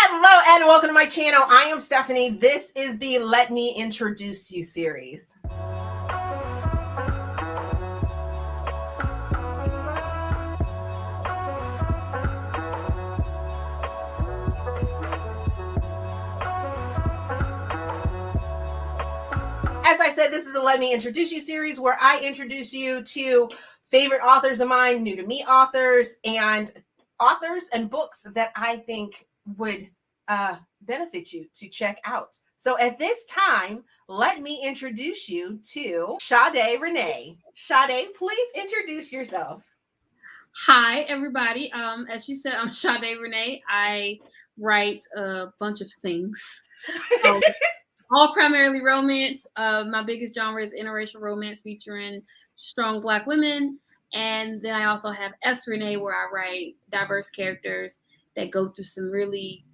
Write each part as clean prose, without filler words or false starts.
Hello and welcome to my channel. I am Stephanie. This is the Let Me Introduce You series. As I said, this is the Let Me Introduce You series where I introduce you to favorite authors of mine, new to me authors and books that I think would benefit you to check out. So at this time, let me introduce you to Sade Renee. Sade, please introduce yourself. Hi, everybody. As she said, I'm Sade Renee. I write a bunch of things, all primarily romance. My biggest genre is interracial romance featuring strong Black women. And then I also have S. Renee, where I write diverse characters that go through some really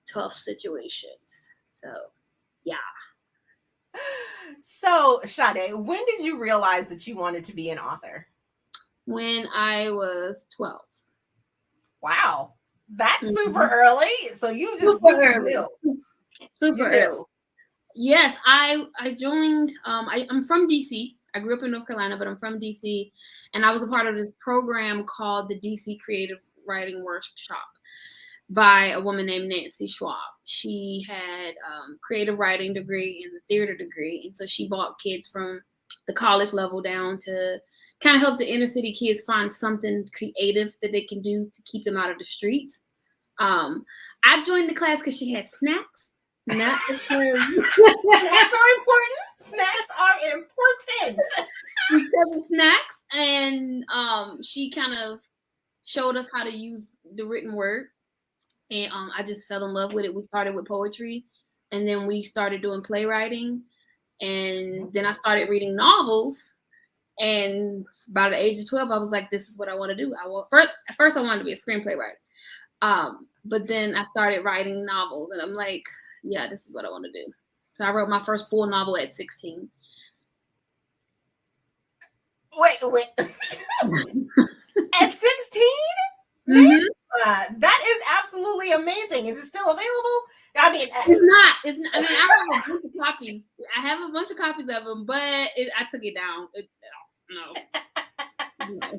tough situations. So, yeah. So, Sade, when did you realize that you wanted to be an author? When I was 12. Wow, that's super early. So you just super early. Super early. Yes, I joined. I'm from DC. I grew up in North Carolina, but I'm from DC, and I was a part of this program called the DC Creative Writing Workshop by a woman named Nancy Schwab. She had creative writing degree and the theater degree, and so she brought kids from the college level down to kind of help the inner city kids find something creative that they can do to keep them out of the streets. I joined the class because she had snacks. Not because snacks are important. Snacks are important. Because of snacks, and she kind of showed us how to use the written word, and I just fell in love with it. We started with poetry, and then we started doing playwriting, and then I started reading novels. And by the age of 12, I was like, "This is what I want to do." At first, I wanted to be a screenplay writer, but then I started writing novels, and I'm like, yeah, this is what I want to do. So I wrote my first full novel at 16. Wait. At 16? Mm-hmm. That is absolutely amazing. Is it still available? I mean, it's not. I mean, I have a bunch of copies. I have a bunch of copies of them, but I took it down. No.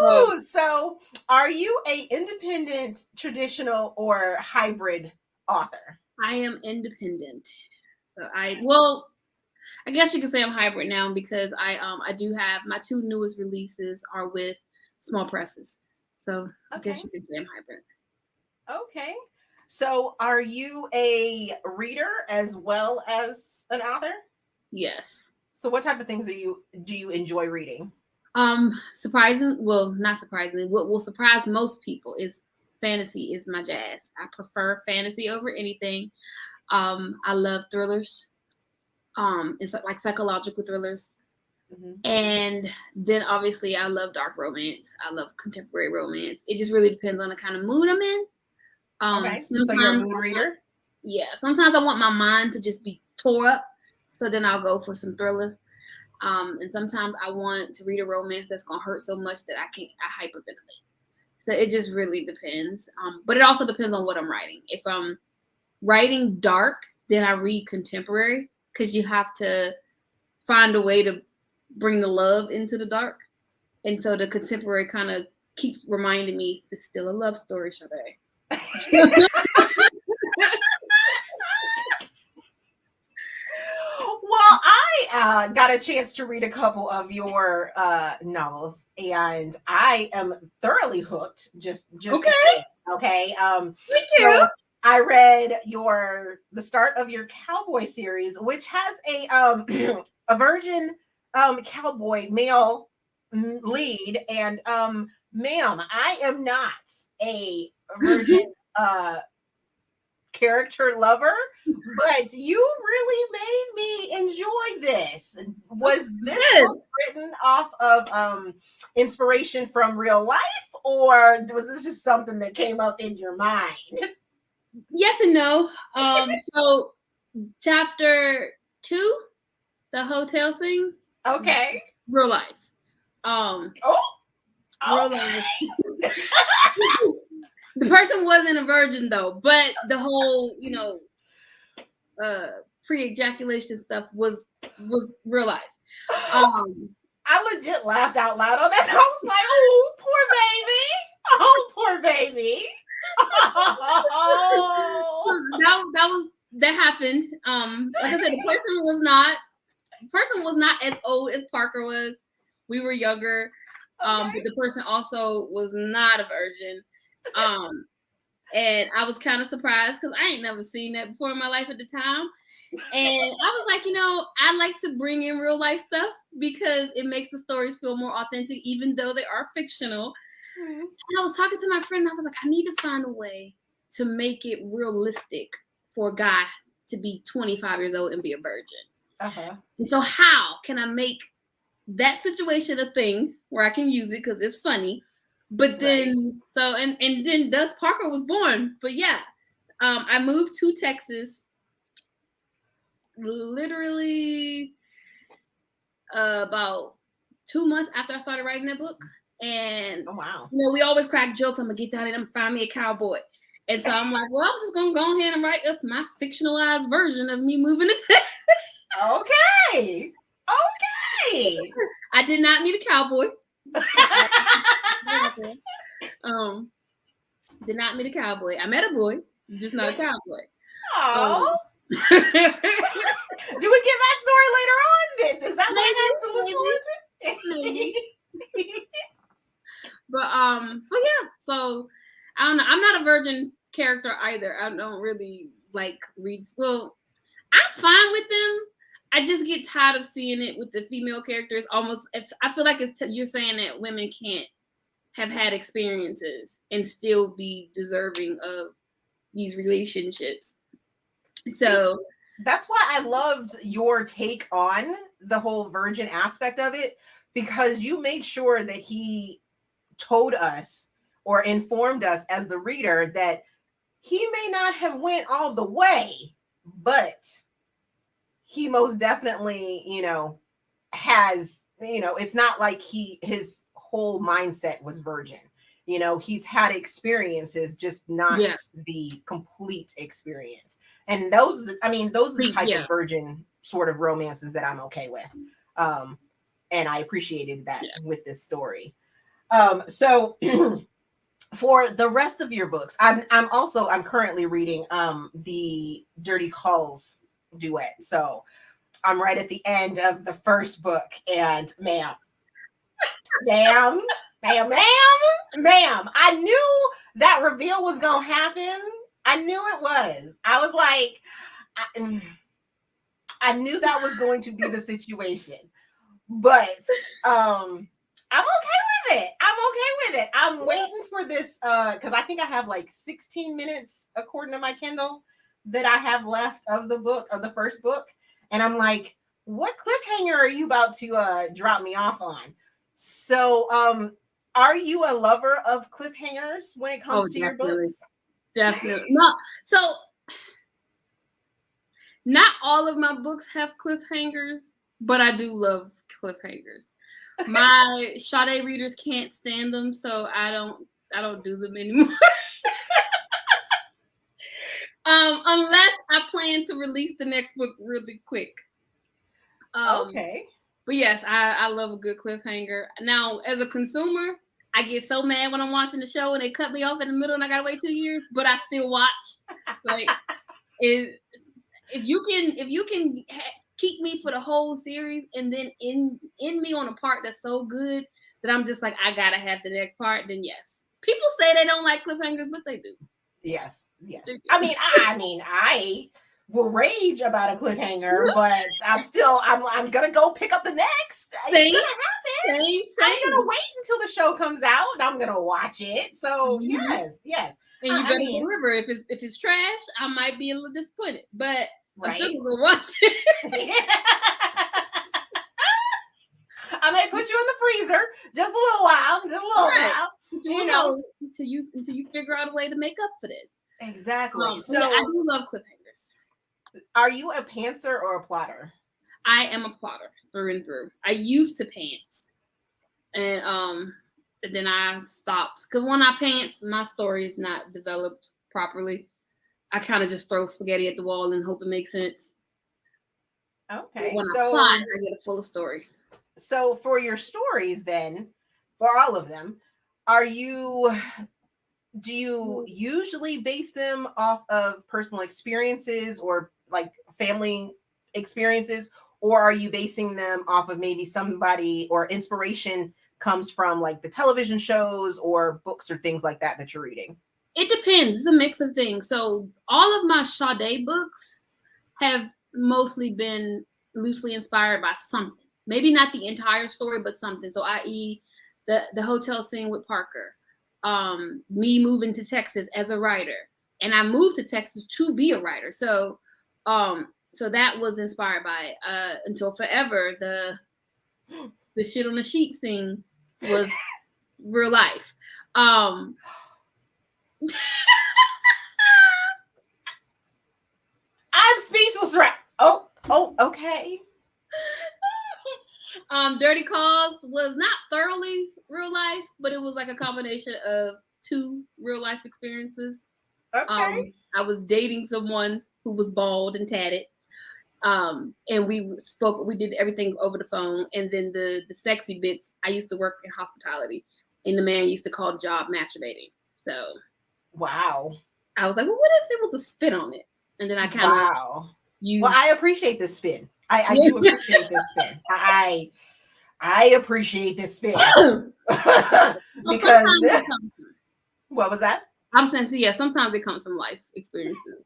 Ooh, so are you a independent, traditional, or hybrid author? I am independent. So I guess you could say I'm hybrid now because I do have my two newest releases are with small presses. So I guess you could say I'm hybrid. Okay. So are you a reader as well as an author? Yes. So what type of things do you enjoy reading? Not surprisingly, what will surprise most people is fantasy is my jazz. I prefer fantasy over anything. I love thrillers. It's like psychological thrillers. Mm-hmm. And then obviously I love dark romance. I love contemporary romance. It just really depends on the kind of mood I'm in. Okay, so you're a mood reader? Yeah, sometimes I want my mind to just be tore up. So then I'll go for some thriller. And sometimes I want to read a romance that's going to hurt so much that I hyperventilate. So it just really depends. But it also depends on what I'm writing. If I'm writing dark, then I read contemporary because you have to find a way to bring the love into the dark. And so the contemporary kind of keeps reminding me it's still a love story, Sade. Well, I got a chance to read a couple of your novels, and I am thoroughly hooked. Just okay. Okay. Thank you. So I read the start of your Cowboy series, which has a virgin cowboy male lead, and ma'am, I am not a virgin character lover, but you really made me enjoy this. Was this book written off of inspiration from real life, or was this just something that came up in your mind? Yes and no. So chapter 2, the hotel scene. Okay. Real life. Real life. The person wasn't a virgin though, but the whole, pre-ejaculation stuff was real life. I legit laughed out loud on that. I was like, "Oh, poor baby! Oh, poor baby!" Oh. That happened. Like I said, the person was not as old as Parker was. We were younger. But the person also was not a virgin. And I was kind of surprised because I ain't never seen that before in my life at the time. And I was like, I like to bring in real life stuff because it makes the stories feel more authentic, even though they are fictional. Mm-hmm. And I was talking to my friend, and I was like, I need to find a way to make it realistic for a guy to be 25 years old and be a virgin. Uh-huh. And so how can I make that situation a thing where I can use it because it's funny? But then, and then thus Parker was born. But yeah, I moved to Texas literally about 2 months after I started writing that book. And oh wow, we always crack jokes. I'm gonna get down and I'm find me a cowboy. And so I'm like, well, I'm just gonna go ahead and write up my fictionalized version of me moving to Texas. Okay. I did not meet a cowboy. Did not meet a cowboy. I met a boy, just not a cowboy. Oh. Do we get that story later on? Does that what I have to look forward to? But yeah. So I don't know. I'm not a virgin character either. I don't really like reads. Well, I'm fine with them. I just get tired of seeing it with the female characters. Almost, I feel like you're saying that women can't have had experiences and still be deserving of these relationships. So that's why I loved your take on the whole virgin aspect of it, because you made sure that he told us or informed us as the reader that he may not have went all the way, but he most definitely, has, it's not like his whole mindset was virgin. He's had experiences, just not the complete experience. And those are the type of virgin sort of romances that I'm okay with. And I appreciated that with this story. So for the rest of your books, I'm currently reading the Dirty Calls duet. So I'm right at the end of the first book, and ma'am, I knew that reveal was gonna happen. I knew it was. I was like, I knew that was going to be the situation. But I'm okay with it. I'm waiting for this because I think I have like 16 minutes according to my Kindle that I have left of the first book. And I'm like, what cliffhanger are you about to drop me off on? So are you a lover of cliffhangers when it comes to your books? Definitely. No, so not all of my books have cliffhangers, but I do love cliffhangers. My Sade readers can't stand them, so I don't do them anymore. Unless I plan to release the next book really quick. Okay. But yes, I love a good cliffhanger. Now, as a consumer, I get so mad when I'm watching the show and they cut me off in the middle and I gotta wait 2 years, but I still watch. Like, if you can keep me for the whole series and then end me on a part that's so good that I'm just like, I gotta have the next part, then yes. People say they don't like cliffhangers, but they do. Yes. I mean, I will rage about a cliffhanger, but I'm gonna go pick up the next. It's gonna happen. Same. I'm gonna wait until the show comes out and I'm gonna watch it. So yes. And you better deliver. If it's trash, I might be a little disappointed, but I'm still gonna watch it. I may put you in the freezer just a little while, while. Until you figure out a way to make up for this. Exactly. So I do love cliffhangers. Are you a pantser or a plotter? I am a plotter through and through. I used to pants, and and then I stopped. Because when I pants, my story is not developed properly. I kind of just throw spaghetti at the wall and hope it makes sense. Okay. When I plot, I get a full story. So for your stories then, for all of them, do you usually base them off of personal experiences or like family experiences, or are you basing them off of maybe somebody, or inspiration comes from like the television shows or books or things like that you're reading? It depends. It's a mix of things. So all of my Sade books have mostly been loosely inspired by something. Maybe not the entire story, but something. So i.e. the hotel scene with Parker, me moving to Texas as a writer. And I moved to Texas to be a writer. So so that was inspired by Until Forever, the shit on the sheet scene was real life. I'm speechless, right? Oh, okay. Dirty Calls was not thoroughly real life, but it was like a combination of two real life experiences. Okay. I was dating someone who was bald and tatted. And we did everything over the phone. And then the sexy bits, I used to work in hospitality, and the man used to call the job masturbating. So wow. I was like, well, what if it was a spin on it? And then I kind of Well, I appreciate this spin. I do appreciate this spin. I appreciate this spin. Because what was that? I'm saying, so yeah, sometimes it comes from life experiences.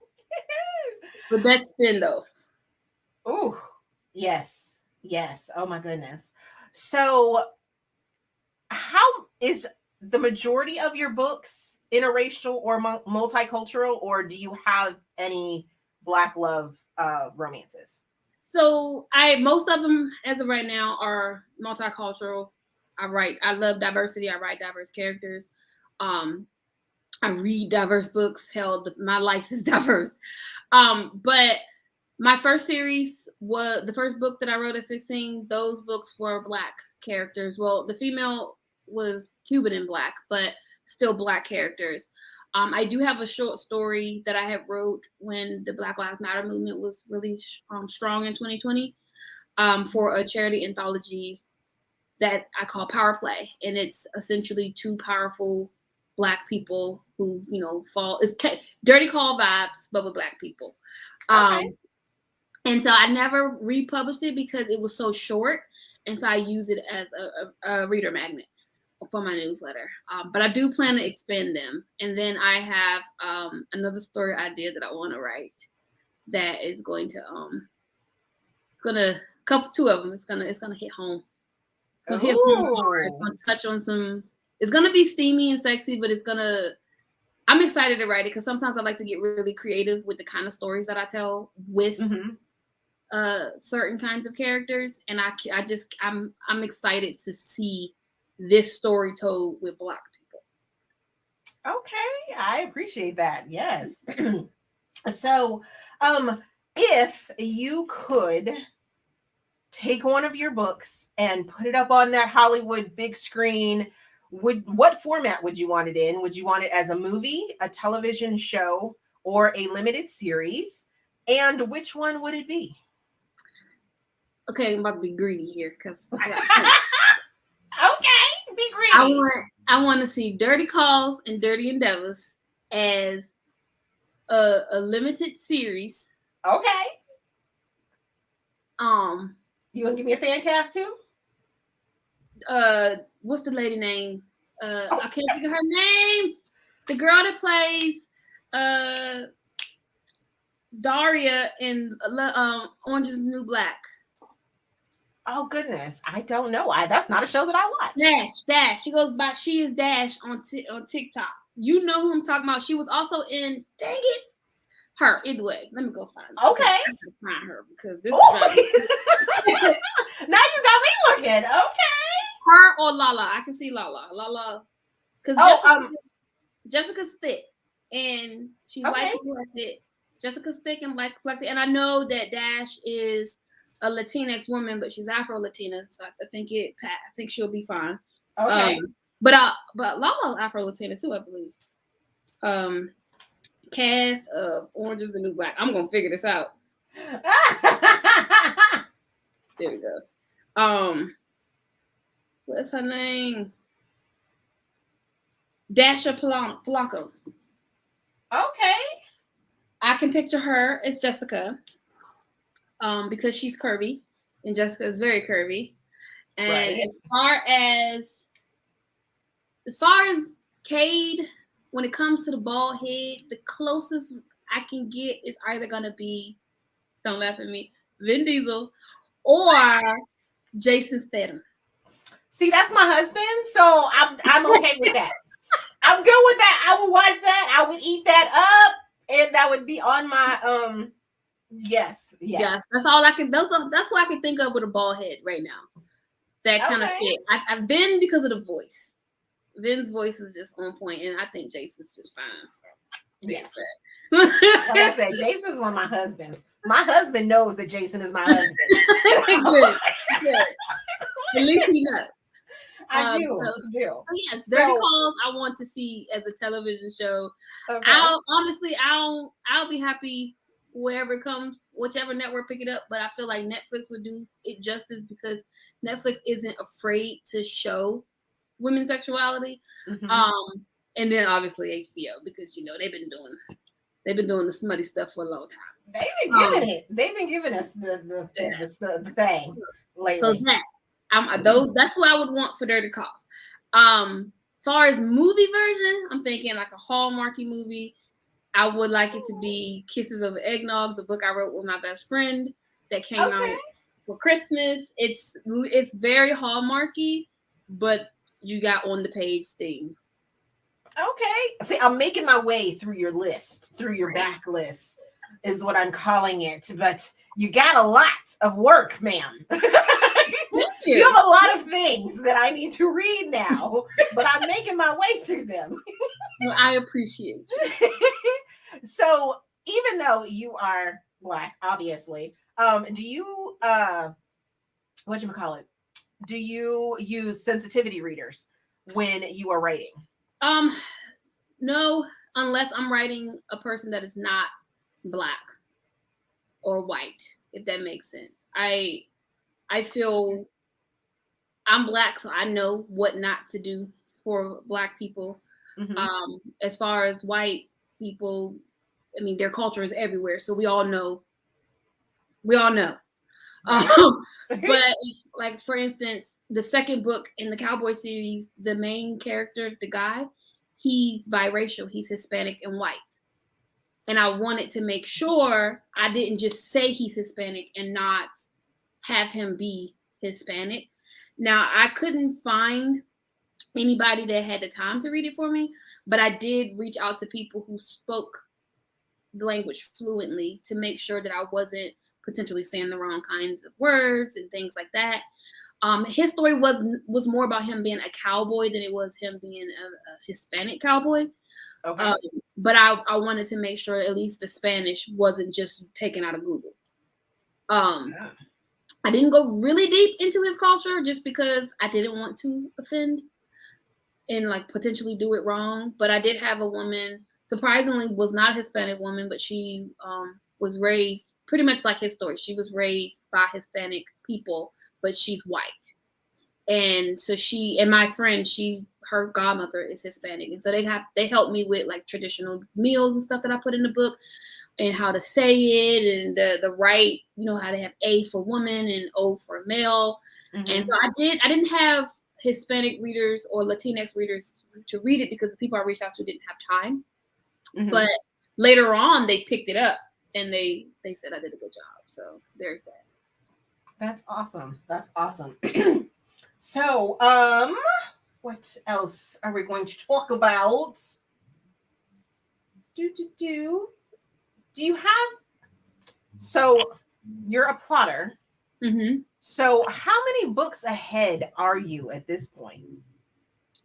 But that spin though. Oh, yes. Yes. Oh my goodness. So how is the majority of your books interracial or multicultural, or do you have any Black love romances? So most of them as of right now are multicultural. I love diversity. I write diverse characters. I read diverse books. Hell, my life is diverse. But my first series was the first book that I wrote at 16. Those books were Black characters. Well, the female was Cuban and Black, but still Black characters. I do have a short story that I had wrote when the Black Lives Matter movement was really strong in 2020 for a charity anthology that I call Power Play. And it's essentially two powerful Black people who, it's Dirty Call vibes, but with Black people. Okay. And so I never republished it because it was so short. And so I use it as a reader magnet for my newsletter. But I do plan to expand them. And then I have another story idea that I want to write that is going to two of them. It's gonna hit home. It's gonna hit home hard. It's gonna touch on some. It's gonna be steamy and sexy, but I'm excited to write it because sometimes I like to get really creative with the kind of stories that I tell with certain kinds of characters, and I'm excited to see this story told with Black people. Okay, I appreciate that. Yes. So, if you could take one of your books and put it up on that Hollywood big screen, what format would you want it in? Would you want it as a movie, a television show, or a limited series? And which one would it be? Okay, I'm about to be greedy here because I got okay, be greedy. I want to see Dirty Calls and Dirty Endeavors as a limited series. Okay. You want to give me a fan cast too? What's the lady name? I can't think of her name. The girl that plays Daria in Orange Is the New Black. Oh goodness, I don't know. That's not a show that I watch. Dash. She is Dash on TikTok. You know who I'm talking about. She was also in. Dang it. Her. Either way, let me go find her. Okay. I have to find her because this is. Now you got me looking. Okay. Her or Lala. I can see Lala. Because Jessica's thick and she's like complected. Jessica's thick and like complected, and I know that Dash is a Latinx woman, but she's Afro Latina, so I think she'll be fine. Okay. But Lala Afro Latina too, I believe. Cast of Orange is the New Black. I'm gonna figure this out. There we go. What's her name? Dasha Polanco. Okay. I can picture her as Jessica. Because she's curvy, and Jessica is very curvy. And right. as far as Cade, when it comes to the bald head, the closest I can get is either gonna be, don't laugh at me, Vin Diesel or Jason Statham. See, that's my husband, so I'm okay with that. I'm good with that. I would watch that. I would eat that up, and that would be on my Yes. That's all I can. That's what I can think of with a bald head right now. That kind of fit. I've been because of the voice. Vin's voice is just on point, and I think Jason's just fine. Yes. Like I said, Jason's one of my husbands. My husband knows that Jason is my husband. Good. At least he knows. I do. Yes, Dirty Calls I want to see as a television show. Okay. I'll be happy wherever it comes, whichever network pick it up. But I feel like Netflix would do it justice because Netflix isn't afraid to show women's sexuality. Mm-hmm. And then obviously HBO because they've been doing the smutty stuff for a long time. They've been giving it. They've been giving us the thing lately. So that's what I would want for Dirty Calls. Far as movie version, I'm thinking like a Hallmarky movie. I would like it to be Kisses of Eggnog, the book I wrote with my best friend that came out for Christmas. It's very Hallmarky, but you got on the page theme. Okay. See, I'm making my way through your list, through your backlist is what I'm calling it. But you got a lot of work, ma'am. You have a lot of things that I need to read now, but I'm making my way through them. Well, I appreciate you. So even though you are Black, obviously, do you whatchamacallit? Do you use sensitivity readers when you are writing? No, unless I'm writing a person that is not Black or white, if that makes sense. I feel I'm Black, so I know what not to do for Black people. Mm-hmm. As far as white people, I mean, their culture is everywhere, so we all know. But like for instance, the second book in the Cowboy series, the main character, the guy, he's biracial. He's Hispanic and white. And I wanted to make sure I didn't just say he's Hispanic and not have him be Hispanic. Now, I couldn't find anybody that had the time to read it for me, but I did reach out to people who spoke the language fluently to make sure that I wasn't potentially saying the wrong kinds of words and things like that. His story was more about him being a cowboy than it was him being a Hispanic cowboy. Okay. But I wanted to make sure at least the Spanish wasn't just taken out of Google. I didn't go really deep into his culture just because I didn't want to offend and like potentially do it wrong. But I did have a woman, surprisingly was not a Hispanic woman, but she was raised pretty much like his story. She was raised by Hispanic people, but she's white. And so my friend, her godmother is Hispanic. And so they helped me with like traditional meals and stuff that I put in the book and how to say it and the right, how to have A for woman and O for male. Mm-hmm. And so I didn't have Hispanic readers or Latinx readers to read it because the people I reached out to didn't have time. Mm-hmm. But later on they picked it up and they said I did a good job. So there's that. That's awesome. So, what else are we going to talk about? Do you have? So, you're a plotter. Mm-hmm. So, how many books ahead are you at this point?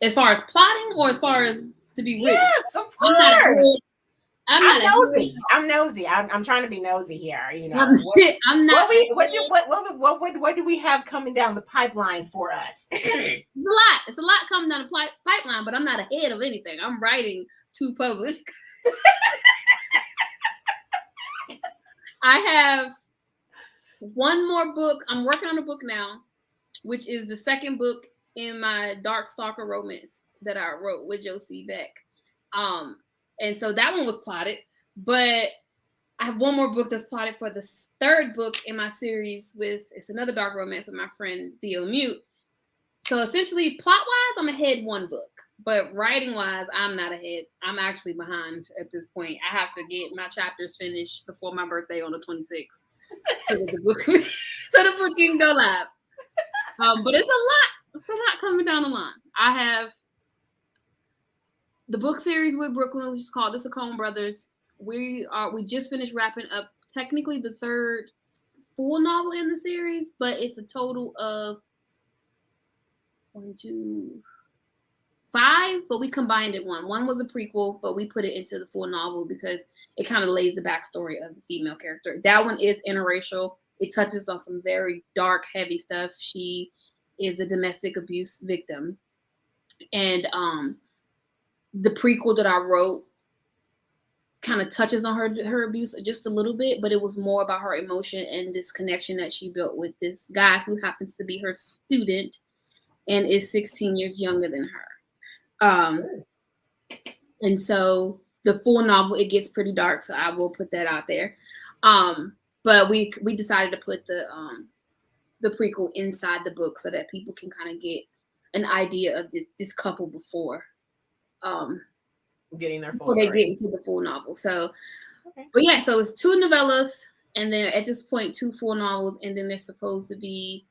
As far as plotting, or as far as to be written? Yes, of course. I'm nosy. I'm trying to be nosy here. You know, I'm not. What do we have coming down the pipeline for us? It's a lot coming down the pipeline, but I'm not ahead of anything. I'm writing to publish. I have one more book. I'm working on a book now, which is the second book in my Dark Stalker romance that I wrote with Josie Beck. And so that one was plotted, but I have one more book that's plotted for the third book in my series it's another dark romance with my friend Theo Mute. So essentially, plot-wise, I'm ahead one book, but writing-wise, I'm not ahead. I'm actually behind at this point. I have to get my chapters finished before my birthday on the 26th so the book can go live. But it's a lot coming down the line. I have the book series with Brooklyn, which is called The Saccone Brothers. We just finished wrapping up technically the third full novel in the series, but it's a total of 1, 2, 5, but we combined it one. One was a prequel, but we put it into the full novel because it kind of lays the backstory of the female character. That one is interracial. It touches on some very dark, heavy stuff. She is a domestic abuse victim. And the prequel that I wrote kind of touches on her abuse just a little bit, but it was more about her emotion and this connection that she built with this guy who happens to be her student and is 16 years younger than her. And so the full novel, it gets pretty dark, so I will put that out there. But we decided to put the prequel inside the book so that people can kind of get an idea of this couple before getting their full before story. They get into the full novel. So, okay. But yeah, so it's 2 novellas, and then at this point 2 full novels, and then there's supposed to be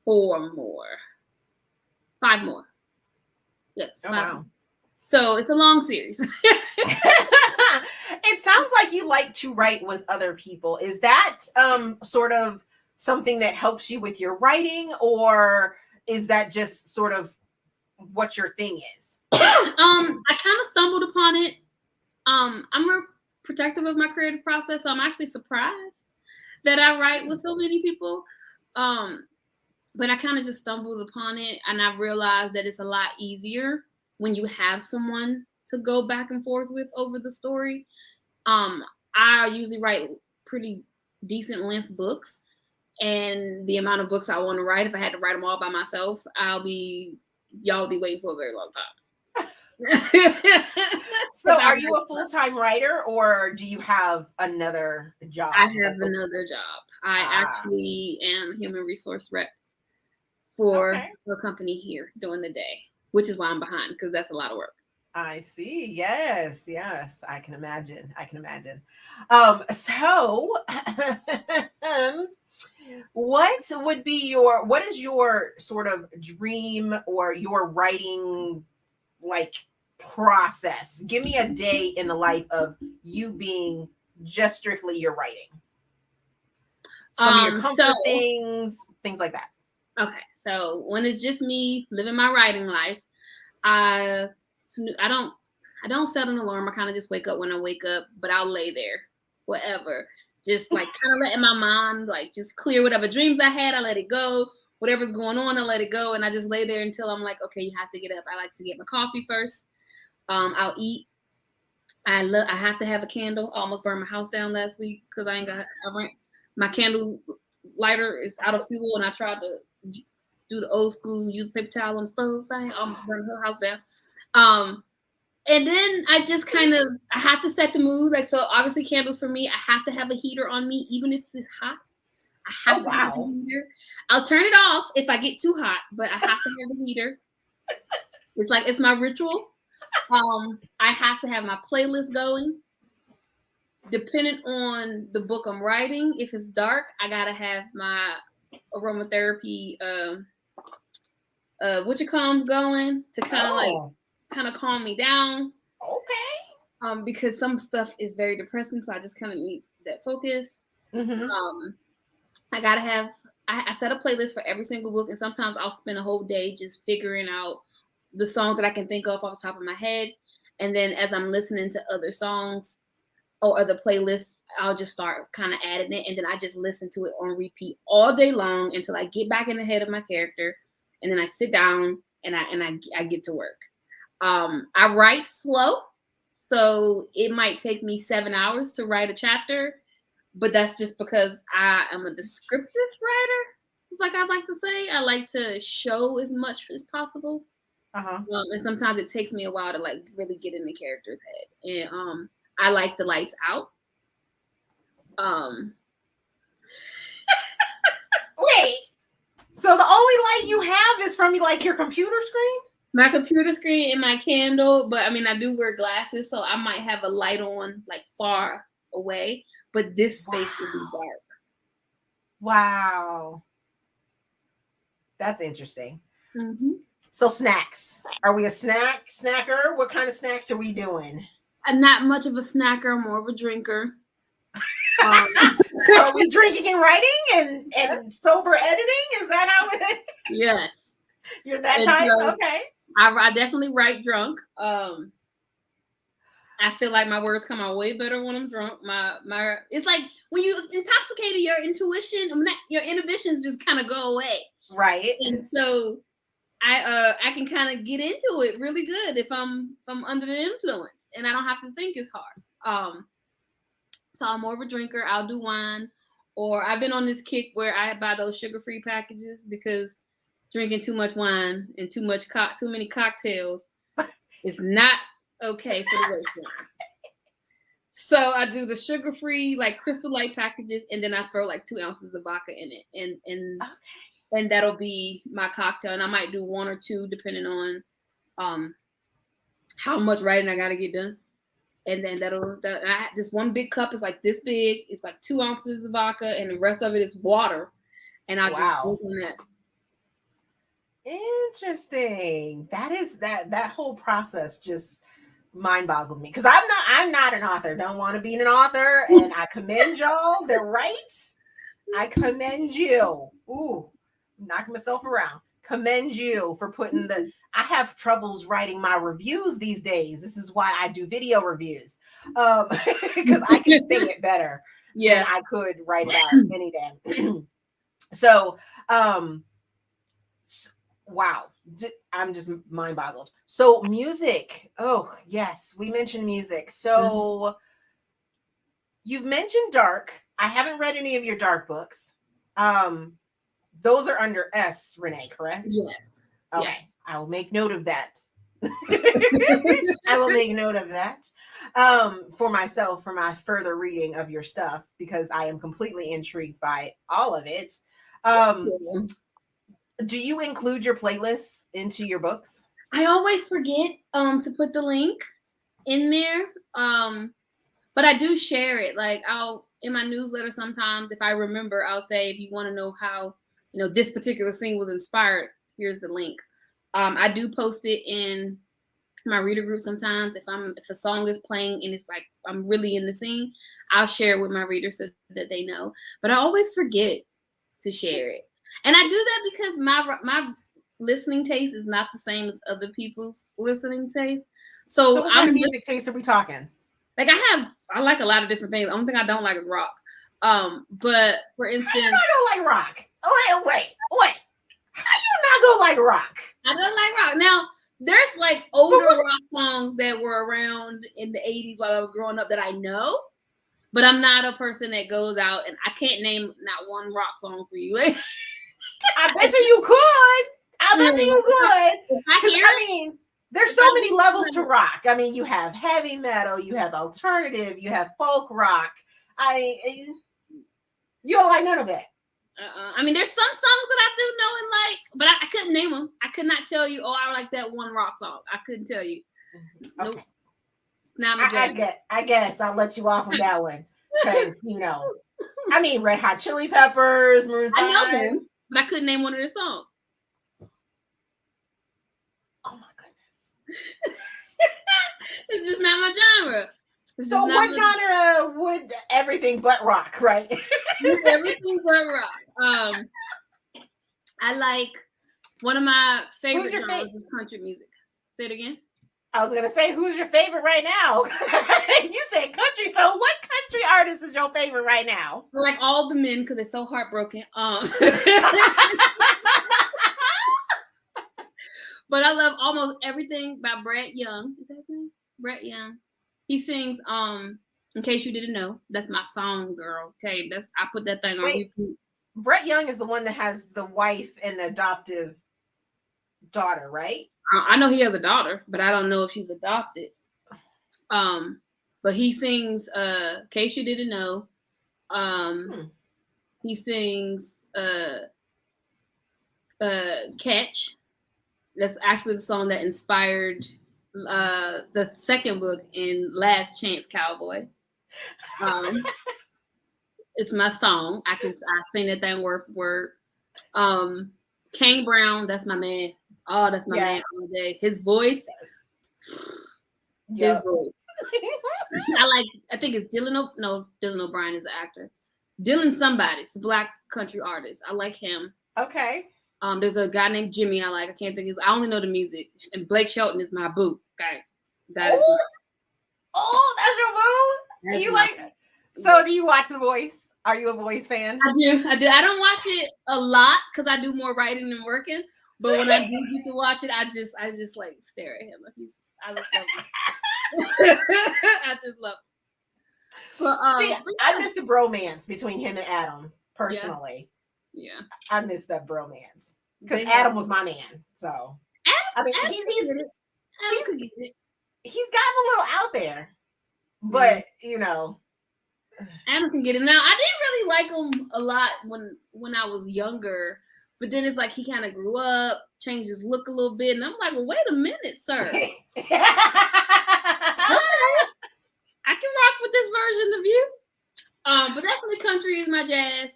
5 more. Yes. Oh, wow. So it's a long series. It sounds like you like to write with other people. Is that sort of something that helps you with your writing, or is that just sort of what your thing is? I kind of stumbled upon it. I'm real protective of my creative process, so I'm actually surprised that I write with so many people. But I kind of just stumbled upon it, and I realized that it's a lot easier when you have someone to go back and forth with over the story. I usually write pretty decent length books, and the amount of books I want to write, if I had to write them all by myself, y'all will be waiting for a very long time. So are you a full-time writer, or do you have another job? I have another job. I actually am human resource rep for a company here during the day, which is why I'm behind, because that's a lot of work. I see. Yes. I can imagine. So what is your sort of dream or your writing like process? Give me a day in the life of you being just strictly your writing. Some of your comfort things like that. Okay. So when it's just me living my writing life, I don't set an alarm. I kind of just wake up when I wake up, but I'll lay there forever. Just like kind of letting my mind like just clear whatever dreams I had. I let it go. Whatever's going on, I let it go. And I just lay there until I'm like, okay, you have to get up. I like to get my coffee first. I'll eat. I have to have a candle. I almost burned my house down last week because my candle lighter is out of fuel, and I tried to do the old school use paper towel on the stove thing. I'm burn the whole house down. And then I just I have to set the mood. Like, so obviously candles for me, I have to have a heater on me, even if it's hot. I have to have a heater. I'll turn it off if I get too hot, but I have to have a heater. It's my ritual. I have to have my playlist going. Depending on the book I'm writing, if it's dark, I gotta have my aromatherapy going to kind of calm me down. Okay. Because some stuff is very depressing, so I just kind of need that focus. Mm-hmm. I set a playlist for every single book, and sometimes I'll spend a whole day just figuring out the songs that I can think of off the top of my head. And then as I'm listening to other songs or other playlists, I'll just start kind of adding it. And then I just listen to it on repeat all day long until I get back in the head of my character. And then I sit down and I get to work. I write slow. So it might take me 7 hours to write a chapter, but that's just because I am a descriptive writer. Like I like to say, I like to show as much as possible. And sometimes it takes me a while to like really get in the character's head. And I like the lights out. Wait. So the only light you have is from like your computer screen? My computer screen and my candle, but I mean, I do wear glasses, so I might have a light on like far away, but this space will be dark. Wow. That's interesting. Mm-hmm. So snacks. Are we a snacker? What kind of snacks are we doing? I'm not much of a snacker, I'm more of a drinker. So are we drinking and writing and sober editing? Is that how it is? Yes. You're that type? Okay. I definitely write drunk. I feel like my words come out way better when I'm drunk. My it's like when you intoxicated, your intuition, your inhibitions just kind of go away. Right. And so I can kind of get into it really good if I'm under the influence and I don't have to think as hard. So I'm more of a drinker. I'll do wine, or I've been on this kick where I buy those sugar-free packages because drinking too much wine and too many cocktails is not okay for the waistline. So I do the sugar-free, like Crystal Light packages, and then I throw like 2 ounces of vodka in it, and that'll be my cocktail. And I might do 1 or 2 depending on how much writing I got to get done. And then this one big cup is like this big. It's like 2 ounces of vodka, and the rest of it is water. And I just drink on that. Interesting. That whole process just mind boggles me because I'm not an author. Don't want to be an author, and I commend y'all. They're right. I commend you. Ooh, knocking myself around. Commend you for putting I have troubles writing my reviews these days. This is why I do video reviews. Because I can say it better than I could write it out any day. So, wow. I'm just mind boggled. So music. Oh, yes. We mentioned music. So you've mentioned dark. I haven't read any of your dark books. Those are under S, Renee, correct? Yes. Okay. Yes. I will make note of that. I will make note of that for myself, for my further reading of your stuff, because I am completely intrigued by all of it. Do you include your playlists into your books? I always forget to put the link in there. But I do share it. Like in my newsletter sometimes, if I remember, I'll say, if you want to know how, this particular scene was inspired, here's the link. I do post it in my reader group sometimes. If a song is playing and it's like I'm really in the scene, I'll share it with my readers so that they know. But I always forget to share it. And I do that because my listening taste is not the same as other people's listening taste. So what kind of music taste are we talking? Like I like a lot of different things. The only thing I don't like is rock. But for instance, I don't like rock. Oh, wait. How you not gonna like rock? I don't like rock. Now, there's like older rock songs that were around in the 80s while I was growing up that I know, but I'm not a person that goes out and I can't name not one rock song for you. I bet you could. I bet you could. I mean, there's so many levels to rock. I mean, you have heavy metal, you have alternative, you have folk rock. You don't like none of that. I mean, there's some songs that I do know and like, but I couldn't name them. I could not tell you, I like that one rock song. I couldn't tell you. Okay. Nope. It's not my I guess I'll let you off with that one. Because, I mean, Red Hot Chili Peppers, Maroon 5. I know them, but I couldn't name one of their songs. Oh my goodness. It's just not my genre. So what genre would everything but rock, right? Everything but rock. I like one of my favorite genres is country music. Say it again. I was gonna say, who's your favorite right now? You said country, so what country artist is your favorite right now? Like all the men, because they're so heartbroken. But I love almost everything by Brett Young. Is that his name? Brett Young. He sings In Case You Didn't Know. That's my song, girl. Okay, I put that thing on repeat. Brett Young is the one that has the wife and the adoptive daughter, right? I know he has a daughter, but I don't know if she's adopted. But he sings In Case You Didn't Know. He sings Catch. That's actually the song that inspired the second book in Last Chance Cowboy. It's my song. I sing that thing word for word. Kane Brown, that's my man. Oh, that's my man all day. His voice. His voice. I think it's Dylan O'Brien is the actor. Dylan somebody. It's a black country artist. I like him. Okay. There's a guy named Jimmy I like. I can't think I only know the music. And Blake Shelton is my boo. Okay. That's your boo? Do you like so do you watch The Voice? Are you a Voice fan? I do. I don't watch it a lot because I do more writing than working. But when I do get to watch it, I just like stare at him. I just love him. I just love him. But, see, I miss the bromance between him and Adam, personally. Yeah. I miss that bromance. Because Adam was my man. So he's gotten a little out there. But Adam can get it. Now I didn't really like him a lot when I was younger. But then it's like he kind of grew up, changed his look a little bit. And I'm like, well, wait a minute, sir. Okay. I can rock with this version of you. But definitely country is my jazz.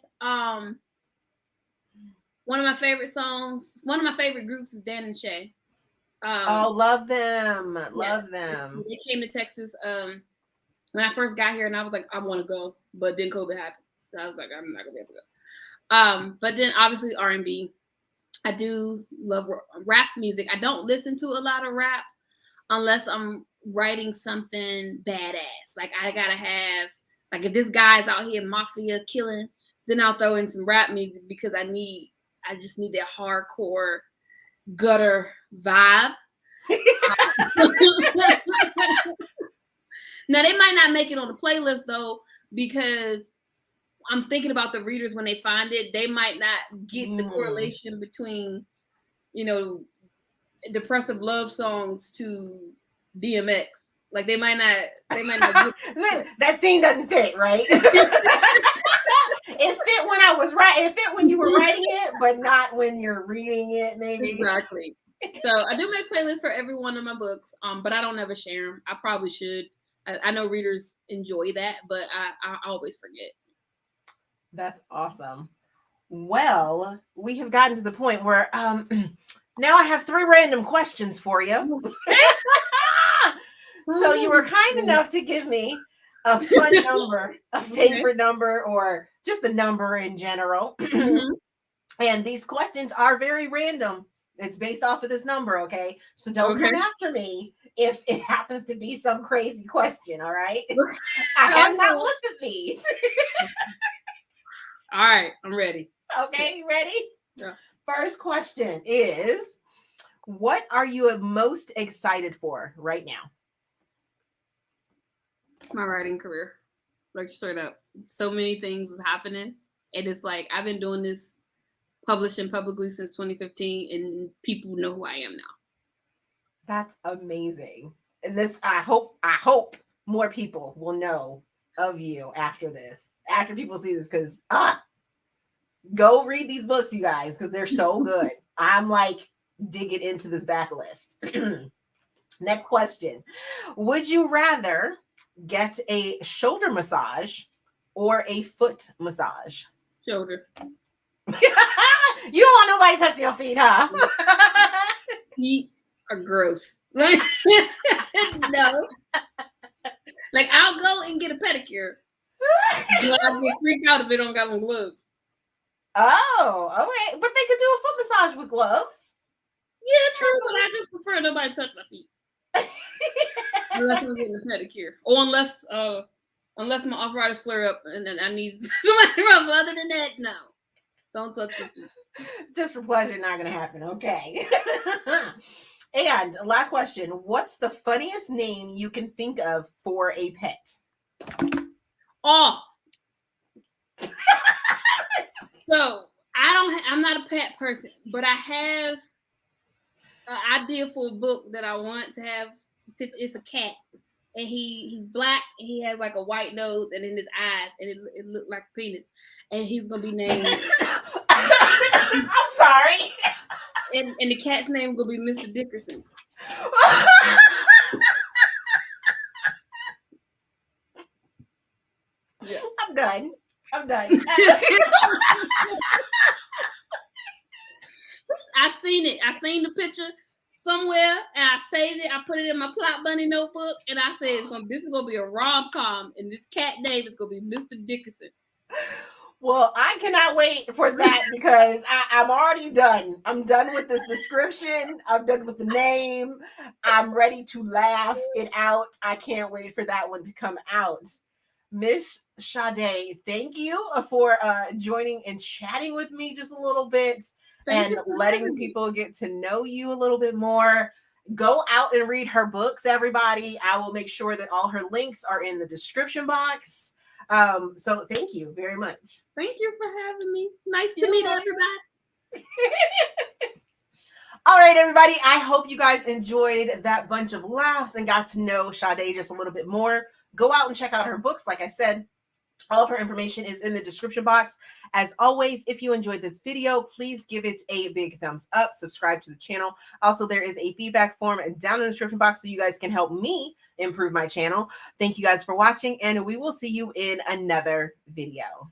One of my favorite songs, one of my favorite groups is Dan and Shay. Love them. Love them. They came to Texas when I first got here, and I was like, I want to go. But then COVID happened. So I was like, I'm not going to be able to go. But then obviously R&B. I do love rap music. I don't listen to a lot of rap unless I'm writing something badass. Like I gotta have, like if this guy's out here mafia killing, then I'll throw in some rap music because I just need that hardcore gutter vibe. Now they might not make it on the playlist though, because I'm thinking about the readers when they find it. They might not get the correlation between, depressive love songs to DMX. Like they might not get that scene doesn't fit, right? It fit when I was right. It fit when you were writing it, but not when you're reading it, maybe. Exactly. So I do make playlists for every one of my books, but I don't ever share them. I probably should. I know readers enjoy that, but I always forget. That's awesome. Well, we have gotten to the point where now I have 3 random questions for you. So you were kind enough to give me a fun number, a favorite number, or just a number in general. And these questions are very random. It's based off of this number, okay? So don't come after me if it happens to be some crazy question, all right? I have not looked at these. All right, I'm ready. Okay, you ready? Yeah. First question is, what are you most excited for right now? My writing career. Like straight up. So many things is happening. And it's like I've been doing this publishing publicly since 2015 and people know who I am now. That's amazing. And this I hope more people will know of you after this. After people see this, because go read these books, you guys, because they're so good. I'm like digging into this backlist. Next question. Would you rather get a shoulder massage or a foot massage? Shoulder. You don't want nobody touching your feet, huh? Feet are gross. No. Like I'll go and get a pedicure. But I get freaked out if they don't got on gloves. Oh, okay. But they could do a foot massage with gloves. Yeah, true, but I just prefer nobody touch my feet. Unless I'm getting a pedicure, or unless my arthritis flare up and then I need somebody to rub. Other than that, no, don't touch my feet. Just for pleasure, not gonna happen. Okay. And last question: what's the funniest name you can think of for a pet? Oh, so I'm not a pet person, but I have an idea for a book that I want to have. It's a cat, and he's black, and he has like a white nose, and in his eyes, and it looked like a penis, and he's gonna be named. I'm sorry. And the cat's name gonna be Mr. Dickerson. Yeah. I'm done. I seen it. I seen the picture somewhere, and I saved it. I put it in my Plot Bunny notebook, and I said this is gonna be a rom-com, and this cat name is gonna be Mr. Dickerson. Well, I cannot wait for that because I'm already done. I'm done with this description. I'm done with the name. I'm ready to laugh it out. I can't wait for that one to come out. Miss Sade, thank you for joining and chatting with me just a little bit and letting people get to know you a little bit more. Go out and read her books, everybody. I will make sure that all her links are in the description box. So thank you very much. Thank you for having me. Nice to meet everybody. All right, everybody. I hope you guys enjoyed that bunch of laughs and got to know Sade just a little bit more. Go out and check out her books. Like I said, all of her information is in the description box. As always, if you enjoyed this video, please give it a big thumbs up. Subscribe to the channel. Also, there is a feedback form down in the description box so you guys can help me improve my channel. Thank you guys for watching, and we will see you in another video.